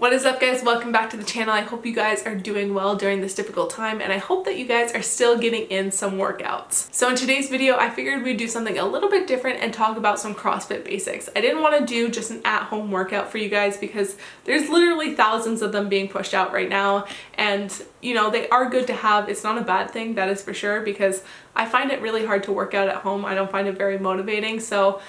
What is up, guys? Welcome back to the channel. I hope you guys are doing well during this difficult time, and I hope that you guys are still getting in some workouts. So in today's video, I figured we'd do something a little bit different and talk about some CrossFit basics. I didn't want to do just an at-home workout for you guys because there's literally thousands of them being pushed out right now, and you know, they are good to have. It's not a bad thing, that is for sure, because I find it really hard to work out at home. I don't find it very motivating, so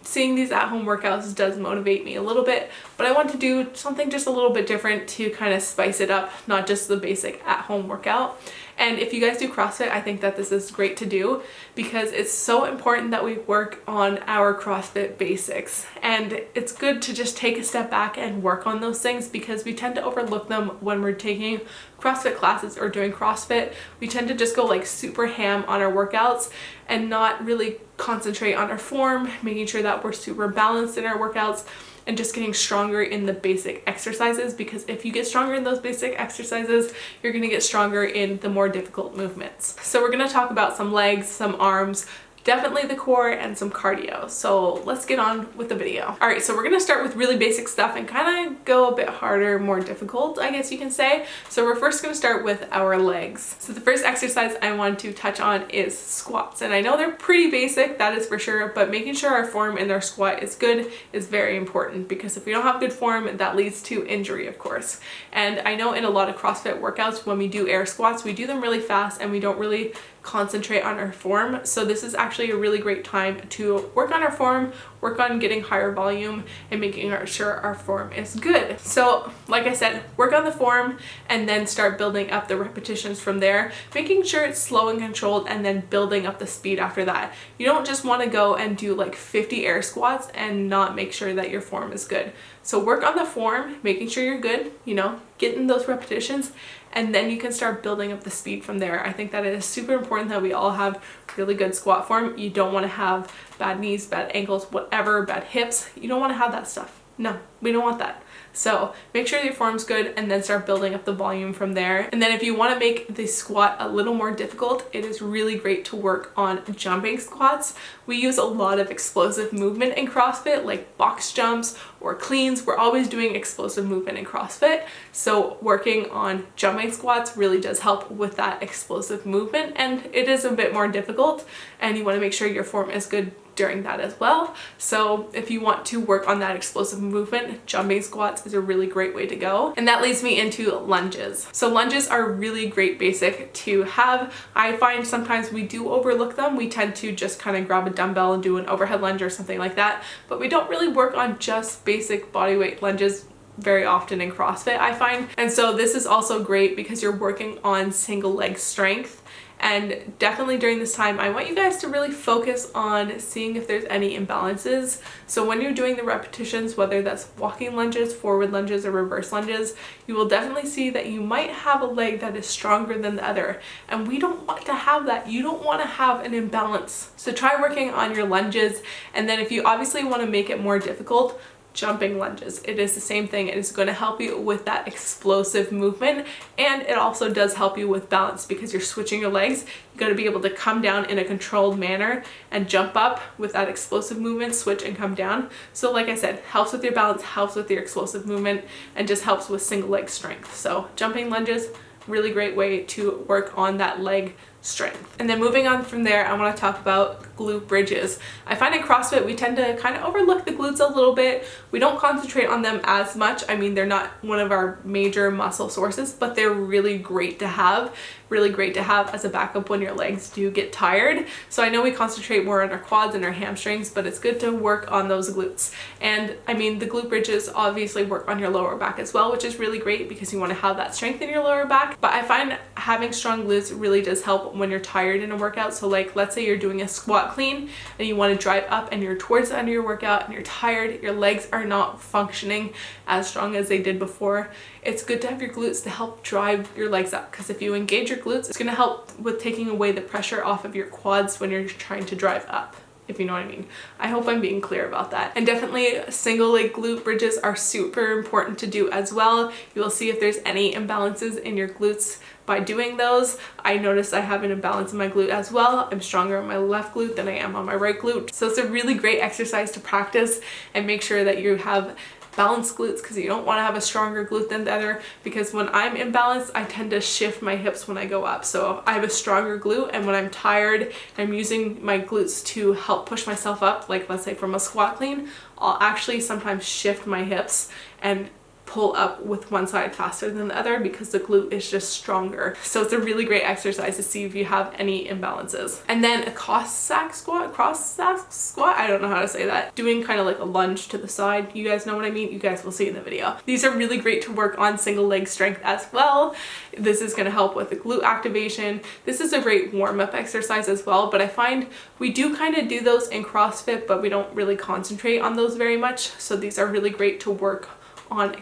seeing these at-home workouts does motivate me a little bit, but I want to do something just a little bit different to kind of spice it up, not just the basic at-home workout. And if you guys do CrossFit, I think that this is great to do because it's so important that we work on our CrossFit basics. And it's good to just take a step back and work on those things because we tend to overlook them when we're taking CrossFit classes or doing CrossFit. We tend to just go like super ham on our workouts and not really concentrate on our form, making sure that we're super balanced in our workouts and just getting stronger in the basic exercises, because if you get stronger in those basic exercises, you're going to get stronger in the more difficult movements. So we're going to talk about some legs, some arms, definitely the core, and some cardio. So let's get on with the video. All right, so we're gonna start with really basic stuff and kind of go a bit harder, more difficult, I guess you can say. So we're first gonna start with our legs. So the first exercise I want to touch on is squats. And I know they're pretty basic, that is for sure, but making sure our form in our squat is good is very important, because if we don't have good form, that leads to injury, of course. And I know in a lot of CrossFit workouts, when we do air squats, we do them really fast and we don't really concentrate on our form. So this is actually a really great time to work on our form, work on getting higher volume and making sure our form is good. So like I said, work on the form and then start building up the repetitions from there, making sure it's slow and controlled, and then building up the speed after that. You don't just want to go and do like 50 air squats and not make sure that your form is good. So work on the form, making sure you're good, you know, getting those repetitions, and then you can start building up the speed from there. I think that it is super important that we all have really good squat form. You don't want to have bad knees, bad ankles, whatever, bad hips. You don't want to have that stuff. No, we don't want that. So make sure your form's good and then start building up the volume from there. And then if you want to make the squat a little more difficult, it is really great to work on jumping squats. We use a lot of explosive movement in CrossFit, like box jumps or cleans. We're always doing explosive movement in CrossFit. So working on jumping squats really does help with that explosive movement, and it is a bit more difficult, and you want to make sure your form is good during that as well. So if you want to work on that explosive movement, jumping squats is a really great way to go. And that leads me into lunges. So lunges are really great basic to have. I find sometimes we do overlook them. We tend to just kind of grab a dumbbell and do an overhead lunge or something like that, but we don't really work on just basic bodyweight lunges very often in CrossFit, I find. And so this is also great because you're working on single leg strength. And definitely during this time, I want you guys to really focus on seeing if there's any imbalances. So when you're doing the repetitions, whether that's walking lunges, forward lunges, or reverse lunges, you will definitely see that you might have a leg that is stronger than the other. And we don't want to have that. You don't want to have an imbalance. So try working on your lunges. And then if you obviously want to make it more difficult, jumping lunges. It is the same thing. It is going to help you with that explosive movement, and it also does help you with balance because you're switching your legs. You got to be able to come down in a controlled manner and jump up with that explosive movement, switch and come down. So like I said, helps with your balance, helps with your explosive movement, and just helps with single leg strength. So jumping lunges, really great way to work on that leg strength. And then moving on from there, I want to talk about glute bridges. I find in CrossFit we tend to kind of overlook the glutes a little bit. We don't concentrate on them as much. I mean, they're not one of our major muscle sources, but they're really great to have as a backup when your legs do get tired. So I know we concentrate more on our quads and our hamstrings, but it's good to work on those glutes. And I mean, the glute bridges obviously work on your lower back as well, which is really great because you want to have that strength in your lower back. But I find having strong glutes really does help when you're tired in a workout. So like, let's say you're doing a squat clean and you want to drive up and you're towards the end of your workout and you're tired, your legs are not functioning as strong as they did before. It's good to have your glutes to help drive your legs up, because if you engage your glutes, it's going to help with taking away the pressure off of your quads when you're trying to drive up, if you know what I mean. I hope I'm being clear about that. And definitely single leg glute bridges are super important to do as well. You will see if there's any imbalances in your glutes by doing those. I noticed I have an imbalance in my glute as well. I'm stronger on my left glute than I am on my right glute. So it's a really great exercise to practice and make sure that you have balanced glutes because you don't want to have a stronger glute than the other, because when I'm imbalanced I tend to shift my hips when I go up. So I have a stronger glute, and when I'm tired, I'm using my glutes to help push myself up, like let's say from a squat clean, I'll actually sometimes shift my hips and pull up with one side faster than the other because the glute is just stronger. So it's a really great exercise to see if you have any imbalances. And then a cross sack squat, I don't know how to say that. Doing kind of like a lunge to the side. You guys know what I mean? You guys will see in the video. These are really great to work on single leg strength as well. This is going to help with the glute activation. This is a great warm-up exercise as well, but I find we do kind of do those in CrossFit, but we don't really concentrate on those very much. So these are really great to work on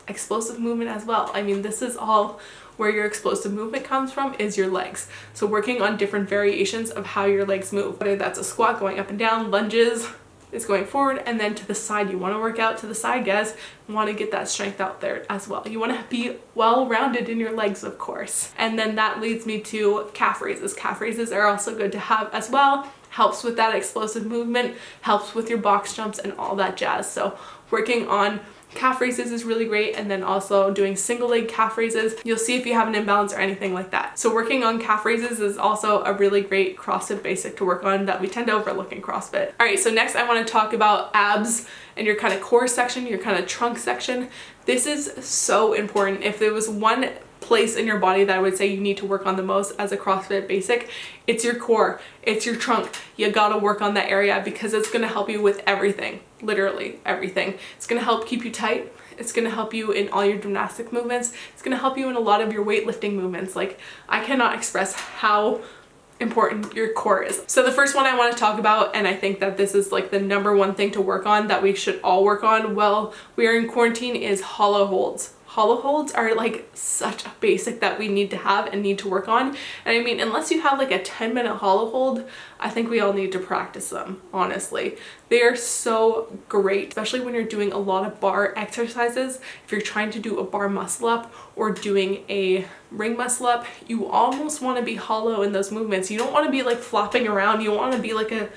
explosive movement as well. I mean, this is all where your explosive movement comes from, is your legs. So working on different variations of how your legs move, whether that's a squat going up and down, lunges is going forward, and then to the side. You want to work out to the side, guys. You want to get that strength out there as well. You want to be well rounded in your legs, of course. And then that leads me to calf raises. Calf raises are also good to have as well. Helps with that explosive movement, helps with your box jumps and all that jazz. So working on calf raises is really great, and then also doing single leg calf raises. You'll see if you have an imbalance or anything like that. So working on calf raises is also a really great CrossFit basic to work on that we tend to overlook in CrossFit. All right, so next I want to talk about abs and your kind of core section, your kind of trunk section. This is so important. If there was one place in your body that I would say you need to work on the most as a CrossFit basic, it's your core, it's your trunk. You gotta work on that area because it's gonna help you with everything, literally everything. It's gonna help keep you tight. It's gonna help you in all your gymnastic movements. It's gonna help you in a lot of your weightlifting movements. Like, I cannot express how important your core is. So the first one I want to talk about, and I think that this is like the number one thing to work on that we should all work on while we are in quarantine, is hollow holds. Hollow holds are like such a basic that we need to have and need to work on. And I mean, unless you have like a 10-minute hollow hold, I think we all need to practice them, honestly. They are so great, especially when you're doing a lot of bar exercises. If you're trying to do a bar muscle up or doing a ring muscle up, you almost want to be hollow in those movements. You don't want to be like flopping around. You want to be like a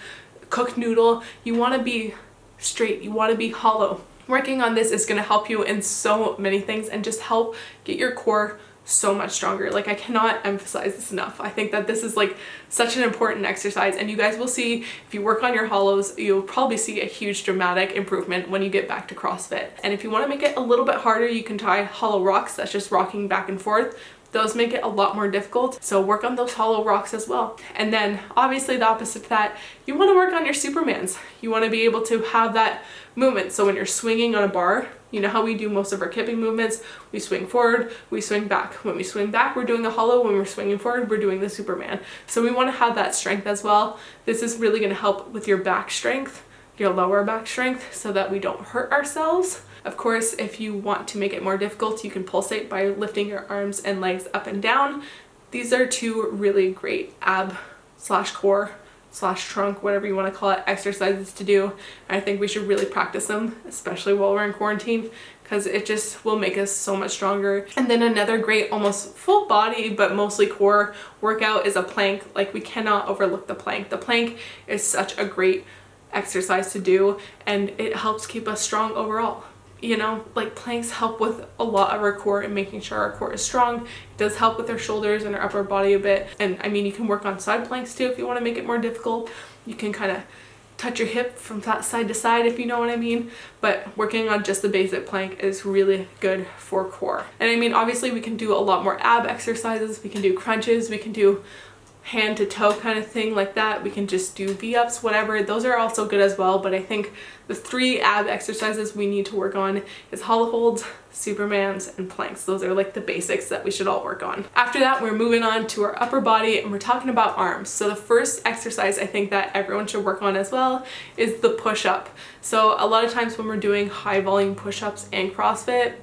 cooked noodle. You want to be straight. You want to be hollow. Working on this is going to help you in so many things and just help get your core so much stronger. Like, I cannot emphasize this enough. I think that this is like such an important exercise, and you guys will see if you work on your hollows, you'll probably see a huge dramatic improvement when you get back to CrossFit. And if you want to make it a little bit harder, you can try hollow rocks. That's just rocking back and forth. Those make it a lot more difficult, so work on those hollow rocks as well. And then obviously the opposite to that, you want to work on your Supermans. You want to be able to have that movement. So when you're swinging on a bar, you know how we do most of our kipping movements, we swing forward, we swing back. When we swing back, we're doing the hollow. When we're swinging forward, we're doing the Superman. So we want to have that strength as well. This is really going to help with your back strength, your lower back strength, so that we don't hurt ourselves. Of course, if you want to make it more difficult, you can pulsate by lifting your arms and legs up and down. These are two really great ab / core / trunk, whatever you want to call it, exercises to do. I think we should really practice them, especially while we're in quarantine, because it just will make us so much stronger. And then another great, almost full body, but mostly core workout is a plank. Like, we cannot overlook the plank. The plank is such a great exercise to do, and it helps keep us strong overall. You know, like, planks help with a lot of our core and making sure our core is strong. It does help with our shoulders and our upper body a bit. And I mean, you can work on side planks too if you want to make it more difficult. You can kind of touch your hip from side to side, if you know what I mean. But working on just the basic plank is really good for core. And I mean, obviously we can do a lot more ab exercises. We can do crunches. We can do hand to toe kind of thing like that. We can just do V-ups, whatever. Those are also good as well, but I think the 3 ab exercises we need to work on is hollow holds, Supermans, and planks. Those are like the basics that we should all work on. After that, we're moving on to our upper body, and we're talking about arms. So the first exercise I think that everyone should work on as well is the push-up. So a lot of times when we're doing high volume push-ups and CrossFit,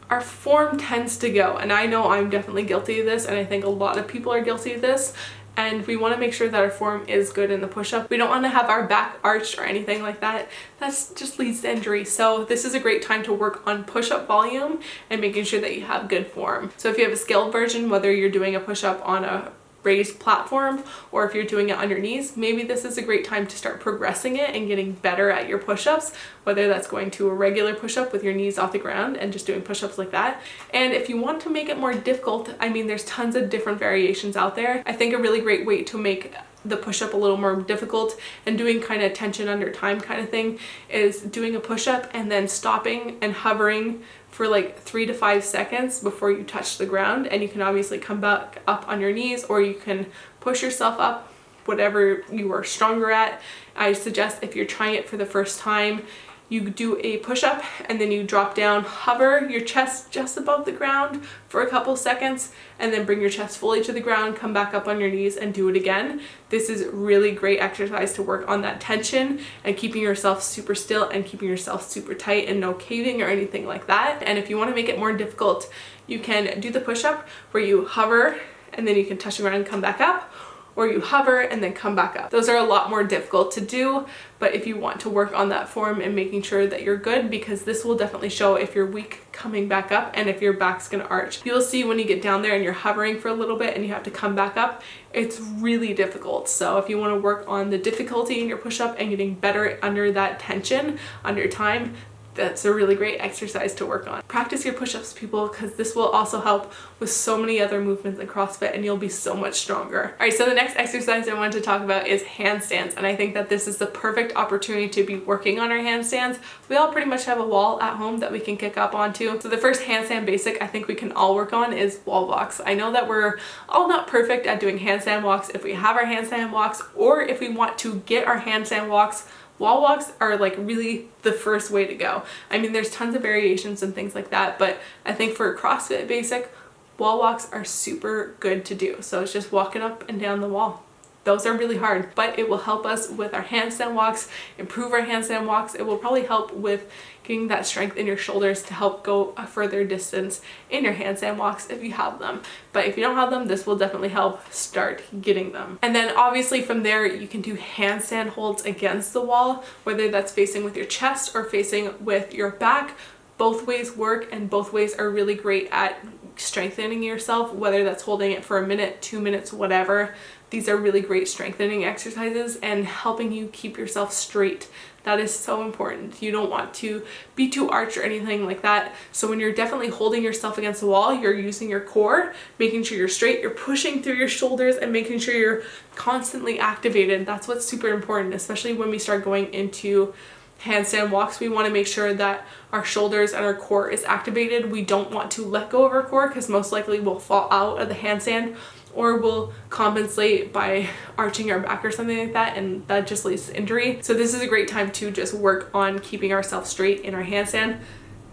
our form tends to go, and I know I'm definitely guilty of this, and I think a lot of people are guilty of this, and we want to make sure that our form is good in the push-up. We don't want to have our back arched or anything like that. That just leads to injury. So this is a great time to work on push-up volume and making sure that you have good form. So if you have a scaled version, whether you're doing a push-up on a raised platform, or if you're doing it on your knees, maybe this is a great time to start progressing it and getting better at your push-ups, whether that's going to a regular push-up with your knees off the ground and just doing push-ups like that. And if you want to make it more difficult, I mean, there's tons of different variations out there. I think a really great way to make the push-up a little more difficult and doing kind of tension under time kind of thing is doing a push-up and then stopping and hovering for like 3 to 5 seconds before you touch the ground. And you can obviously come back up on your knees, or you can push yourself up, whatever you are stronger at. I suggest if you're trying it for the first time, you do a push-up and then you drop down, hover your chest just above the ground for a couple seconds, and then bring your chest fully to the ground, come back up on your knees and do it again. This is really great exercise to work on that tension and keeping yourself super still and keeping yourself super tight and no caving or anything like that. And if you want to make it more difficult, you can do the push-up where you hover and then you can touch the ground and come back up, or you hover and then come back up. Those are a lot more difficult to do, but if you want to work on that form and making sure that you're good, because this will definitely show if you're weak coming back up and if your back's gonna arch. You'll see when you get down there and you're hovering for a little bit and you have to come back up, it's really difficult. So if you wanna work on the difficulty in your push-up and getting better under that tension, under time, that's a really great exercise to work on. Practice your push-ups, people, because this will also help with so many other movements in CrossFit and you'll be so much stronger. All right, so the next exercise I wanted to talk about is handstands, and I think that this is the perfect opportunity to be working on our handstands. We all pretty much have a wall at home that we can kick up onto. So the first handstand basic I think we can all work on is wall walks. I know that we're all not perfect at doing handstand walks. If we have our handstand walks, or if we want to get our handstand walks, wall walks are like really the first way to go. I mean, there's tons of variations and things like that, but I think for a CrossFit basic, wall walks are super good to do. So it's just walking up and down the wall. Those are really hard, but it will help us with our handstand walks, improve our handstand walks. It will probably help with getting that strength in your shoulders to help go a further distance in your handstand walks if you have them. But if you don't have them, this will definitely help start getting them. And then obviously from there, you can do handstand holds against the wall, whether that's facing with your chest or facing with your back. Both ways work and both ways are really great at strengthening yourself, whether that's holding it for a minute, 2 minutes, whatever. These are really great strengthening exercises and helping you keep yourself straight. That is so important. You don't want to be too arched or anything like that. So when you're definitely holding yourself against the wall, you're using your core, making sure you're straight, you're pushing through your shoulders and making sure you're constantly activated. That's what's super important, especially when we start going into handstand walks. We want to make sure that our shoulders and our core is activated. We don't want to let go of our core because most likely we'll fall out of the handstand, or we'll compensate by arching our back or something like that, and that just leads to injury. So this is a great time to just work on keeping ourselves straight in our handstand.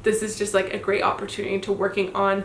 This is just like a great opportunity to working on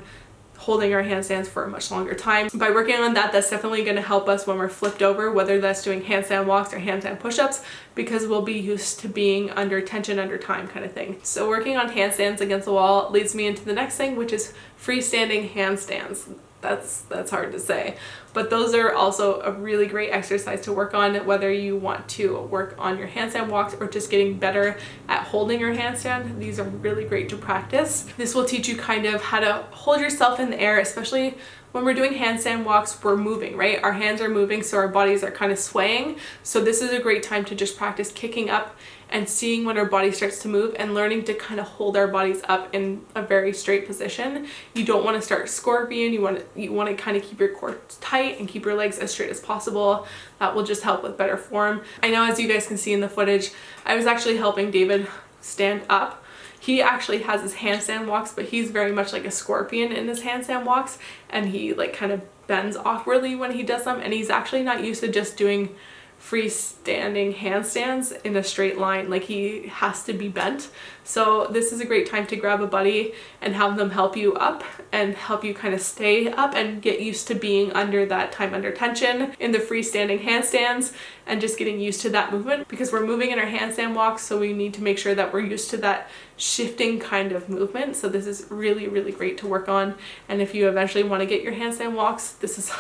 holding our handstands for a much longer time. By working on that, that's definitely going to help us when we're flipped over, whether that's doing handstand walks or handstand push-ups, because we'll be used to being under tension under time kind of thing. So working on handstands against the wall leads me into the next thing, which is freestanding handstands. That's hard to say, but those are also a really great exercise to work on, whether you want to work on your handstand walks or just getting better at holding your handstand. These are really great to practice. This will teach you kind of how to hold yourself in the air, especially when we're doing handstand walks. We're moving, right? Our hands are moving, so our bodies are kind of swaying. So this is a great time to just practice kicking up and seeing when our body starts to move and learning to kind of hold our bodies up in a very straight position. You don't want to start scorpion. You want to kind of keep your core tight and keep your legs as straight as possible. That will just help with better form. I know, as you guys can see in the footage, I was actually helping David stand up. He actually has his handstand walks, but he's very much like a scorpion in his handstand walks, and he like kind of bends awkwardly when he does them, and he's actually not used to just doing freestanding handstands in a straight line. Like, he has to be bent. So this is a great time to grab a buddy and have them help you up and help you kind of stay up and get used to being under that time under tension in the freestanding handstands, and just getting used to that movement, because we're moving in our handstand walks, so we need to make sure that we're used to that shifting kind of movement. So this is really, really great to work on. And if you eventually want to get your handstand walks, this is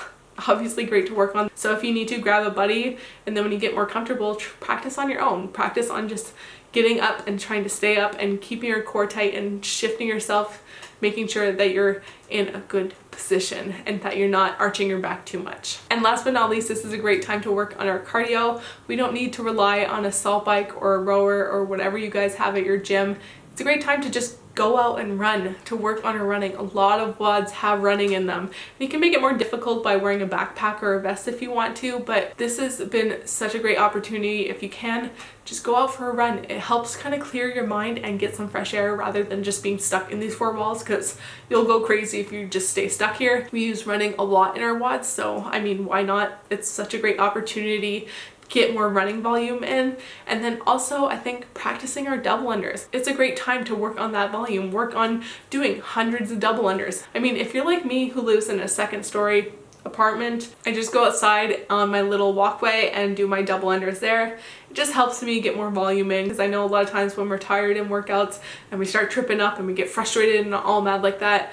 obviously great to work on. So if you need to, grab a buddy, and then when you get more comfortable, practice on your own. Practice on just getting up and trying to stay up and keeping your core tight and shifting yourself, making sure that you're in a good position and that you're not arching your back too much. And last but not least, this is a great time to work on our cardio. We don't need to rely on a salt bike or a rower or whatever you guys have at your gym. It's a great time to just go out and run, to work on our running. A lot of WODs have running in them. And you can make it more difficult by wearing a backpack or a vest if you want to, but this has been such a great opportunity. If you can, just go out for a run. It helps kind of clear your mind and get some fresh air rather than just being stuck in these four walls, because you'll go crazy if you just stay stuck here. We use running a lot in our WODs, so I mean, why not? It's such a great opportunity, get more running volume in. And then also I think practicing our double unders. It's a great time to work on that volume, work on doing hundreds of double unders. I mean, if you're like me who lives in a second story apartment, I just go outside on my little walkway and do my double unders there. It just helps me get more volume in, because I know a lot of times when we're tired in workouts and we start tripping up and we get frustrated and all mad like that,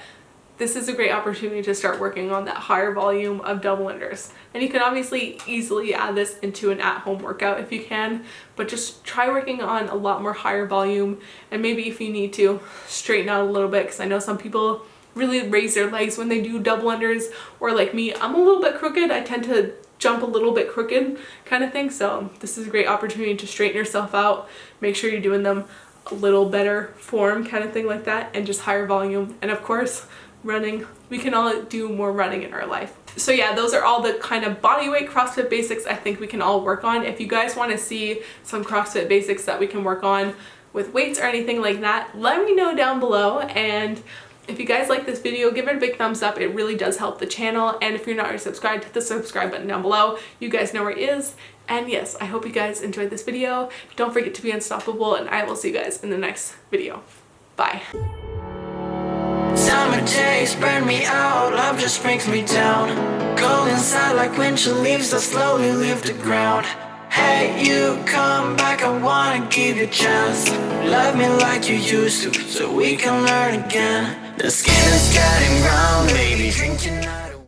this is a great opportunity to start working on that higher volume of double unders. And you can obviously easily add this into an at-home workout if you can, but just try working on a lot more higher volume, and maybe if you need to, straighten out a little bit, because I know some people really raise their legs when they do double unders, or like me, I'm a little bit crooked. I tend to jump a little bit crooked kind of thing, so this is a great opportunity to straighten yourself out, make sure you're doing them a little better form kind of thing like that, and just higher volume. And of course, running, we can all do more running in our life. So yeah, those are all the kind of bodyweight CrossFit basics I think we can all work on. If you guys want to see some CrossFit basics that we can work on with weights or anything like that, let me know down below. And if you guys like this video, give it a big thumbs up. It really does help the channel. And if you're not already subscribed, hit the subscribe button down below. You guys know where it is. And yes, I hope you guys enjoyed this video. Don't forget to be unstoppable, and I will see you guys in the next video. Bye. Summer days burn me out, love just brings me down. Go inside like winter leaves that slowly leave the ground. Hey, you come back, I wanna give you a chance. Love me like you used to, so we can learn again. The skin is getting brown, baby, drink your night away.